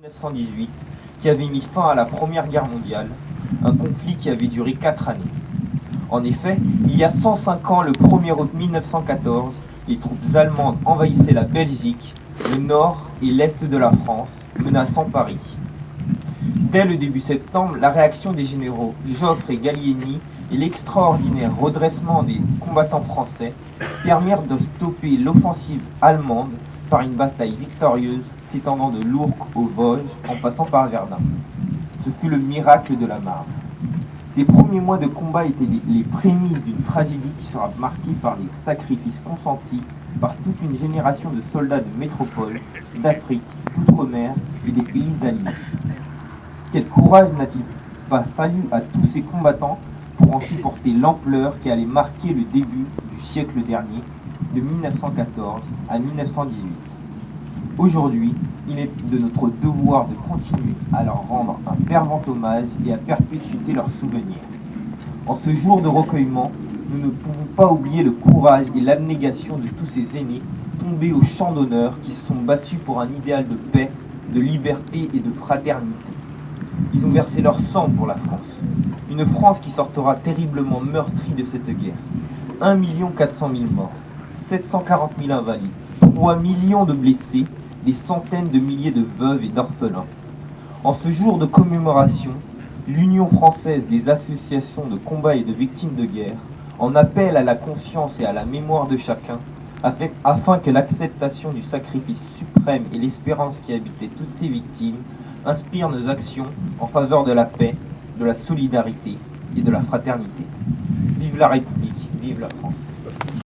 1918 qui avait mis fin à la Première Guerre mondiale, un conflit qui avait duré 4 années. En effet, il y a 105 ans, le 1er août 1914, les troupes allemandes envahissaient la Belgique, le nord et l'est de la France, menaçant Paris. Dès le début septembre, la réaction des généraux Joffre et Gallieni et l'extraordinaire redressement des combattants français permirent de stopper l'offensive allemande par une bataille victorieuse s'étendant de l'Ourcq aux Vosges en passant par Verdun. Ce fut le miracle de la Marne. Ces premiers mois de combat étaient les prémices d'une tragédie qui sera marquée par les sacrifices consentis par toute une génération de soldats de métropole, d'Afrique, d'outre-mer et des pays alliés. Quel courage n'a-t-il pas fallu à tous ces combattants pour en supporter l'ampleur qui allait marquer le début du siècle dernier, de 1914 à 1918. Aujourd'hui, il est de notre devoir de continuer à leur rendre un fervent hommage et à perpétuer leurs souvenirs. En ce jour de recueillement, nous ne pouvons pas oublier le courage et l'abnégation de tous ces aînés tombés au champ d'honneur qui se sont battus pour un idéal de paix, de liberté et de fraternité. Ils ont versé leur sang pour la France. Une France qui sortira terriblement meurtrie de cette guerre. 1 400 000 morts, 740 000 invalides, 3 millions de blessés, des centaines de milliers de veuves et d'orphelins. En ce jour de commémoration, l'Union française des associations de combat et de victimes de guerre en appelle à la conscience et à la mémoire de chacun, afin que l'acceptation du sacrifice suprême et l'espérance qui habitait toutes ces victimes inspirent nos actions en faveur de la paix, de la solidarité et de la fraternité. Vive la République, vive la France.